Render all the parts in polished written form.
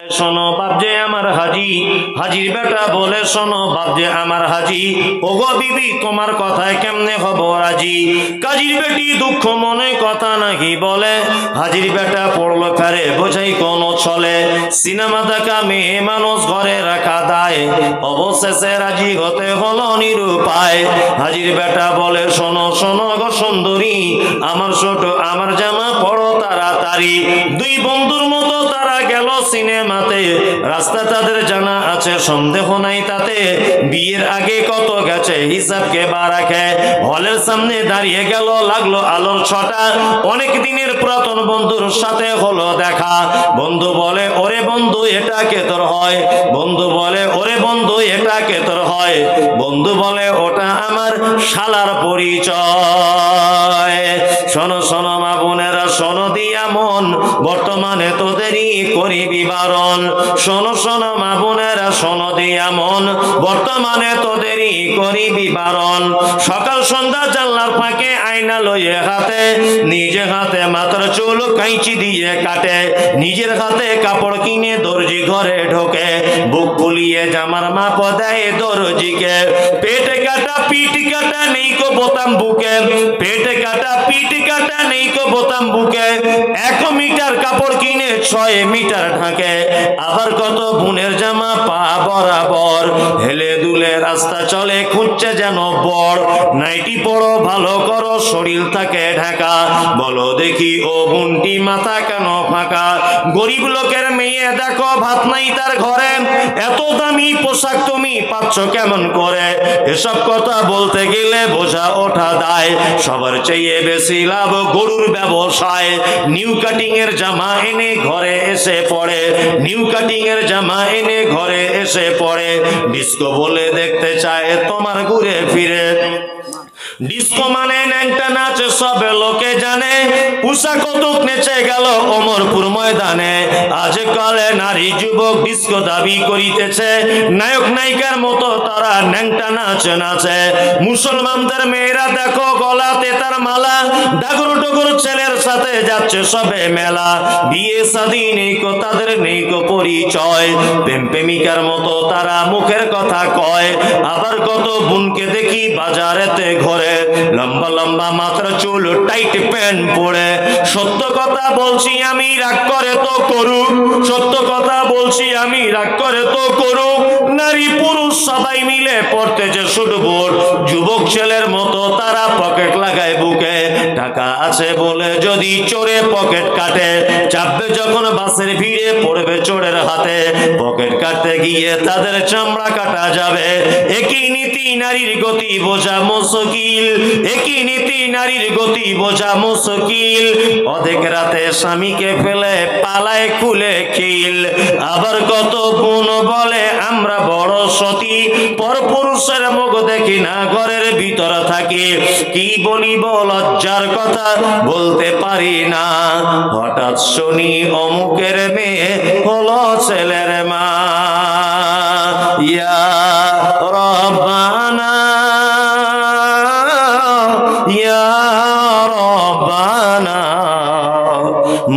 শোনো বাপ যে আমার হাজি, হাজির বেটা বলে শোনো বাপ যে আমার হাজি, ওগো বিবি তোমার কথায় কেমনে হব রাজি। কাজীর বেটি দুঃখ মনে কথা নাকি বলে, হাজির বেটা পড়লো ফেরে বোঝাই কোন ছলে। সিনেমা দেখা মেয়ে মানুষ ঘরে রাখা দায়, অবশেষে রাজি হতে হলো নিরুপায়। হাজির বেটা বলে শোনো শোনো গো সুন্দরী, আমার ছোট আমার জামা পড়ো তাড়াতাড়ি। দুই বন্ধুর মতো তারা গেল সিনেমাতে, রাস্তা তাদের জানা আছে সন্দেহ নাই তাতে। বিয়ের আগে কত গেছে হিসাব কে বা রাখে, হলের সামনে দাঁড়িয়ে গেল লাগলো আলোর ছটা। অনেক দিনের পুরাতন বন্ধুর সাথে হলো দেখা, বন্ধু বলে ওরে বন্ধু এটা কে তোর হয়, বন্ধু বলে ওরে বন্ধু এটা কে তোর হয়, বন্ধু বলে ওটা আমার শালার পরিচয়। শোনো শোনো মা বোনেরা শোনো দিয়া মন, বর্তমানে তোদেরই করিবি বারণ। শোনো শোনো মা বোনেরা শোনো দিয়া মন, বর্তমানে তোদেরই করিবি বারণ। সকাল সন্ধ্যা জানলার ফাঁকে আয়না লইয়ে হাতে, নিজে হাতে মাথার চুল কাঁচি দিয়ে কাটে, নিজের হাতে কাপড় কিনে দর্জি ঘরে ঢোকে, বুক ফুলিয়ে জামার মাপ দেয় দর্জিকে। পেটে কাটা পিঠ কাটা নেই কো বোতাম বুকে, পেটে কাটা পিঠ কাটা নেই কো বোতাম বুকে, 1 মিটার কাপড় কিনে 6 মিটার ঢাকে। আবার কত বোনের জামা পা বরাবর, হেলে দুলে রাস্তা চলে খুঁজছে যেন বর। নাইটি পড়ো ভালো করো শরীর থাকে ঢাকা, বলো দেখি ও বোনটি মাথা কেন ফাঁকা। গরিব লোকের মেয়ে দেখো ভাত নাই তার ঘরে, এত দামি পোশাক তুমি পাচ্ছ কেমন করে। এসব কথা বলতে গেলে বোঝা ওঠা দায়, সবার চেয়ে বেশি লাভ গরুর ব্যবসায়। নিউ কাটিং এর জামা এনে ঘরে এসে পড়ে, নিউ কাটিং এর জামা এনে ঘরে এসে পড়ে। ডিস্কো বলে দেখতে চায় তোমার ঘুরে ফিরে, ডিস্কো মানে ন্যাংটা নাচ সবে লোকে জানে। উষা কতক নেচে গেল অমরপুর ময়দানে, আজকালে নারী যুবক ডিস্কো দাবি করিতেছে, নায়ক নায়িকার মতো তারা ন্যাংটা নাচ নাচে। মুসলমানদের মেয়েরা দেখো গলাতে তার মালা, ডাগর ডগর ছেলের সাথে যাচ্ছে সবে মেলা। বিয়ে শাদী নেই কো তাদের নেই কো পরিচয়, প্রেম প্রেমিকার মতো তারা মুখের কথা কয়। আবার কত বোনকে দেখি বাজারেতে ঘরে, লম্বা লম্বা মাথার চুল টাইট প্যান্ট পরে। সত্য কথা বলছি আমি রাগ করে তো করুক, সত্য কথা বলছি আমি রাগ করে তো করুক। নারী পুরুষ সবাই মিলে পড়তেছে শুট বুট, যুবক ছেলের মতো তারা পকেট লাগায় বুকে। টাকা আছে বলে যদি চোরে পকেট কাটে, চাপবে যখন বাসের ভিড়ে পড়বে চোরের হাতে। পকেট কাটতে গিয়ে তাদের চামড়া কাটা যাবে, একই নীতি নারীর গতি বোঝা মুশকিল, একই নীতি নারীর গতি বোঝা মুশকিল। অর্ধেক রাতে স্বামীকে ফেলে পালায় খুলে খিল। আবার কত বোন বলে আমরা বড় সতী, পরপুরুষের মুখ দেখি না ঘরের ভিতর থাকি। কি বলিব লজ্জার কথা বলতে পারি না, হঠাৎ শুনি অমুকের মেয়ে হলো ছেলের মা। ইয়া রব্বানা ইয়া রব্বানা,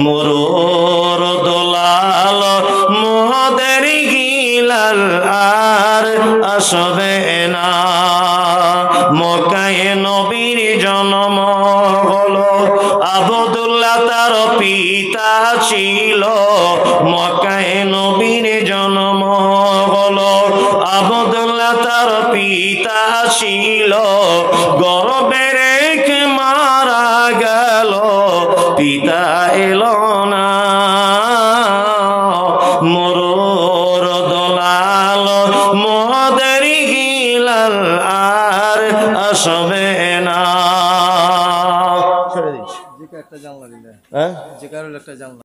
মরুর দোলাল মোদের গিলাল আর আসবে না। মক্কায় নবীর জন্ম হলো, আবদুল্লাহ তার পিতা ছিল। মক্কায় নবীর জন্ম হলো, আবদুল্লাহ তার পিতা ছিল। গর্ভে রেখে মারা গেল, পিতা এলো না। মরুর দোলাল মোদের গিলাল আর আসবে না। একটা জানলা দিলে, হ্যাঁ যে কারোর একটা জানলা।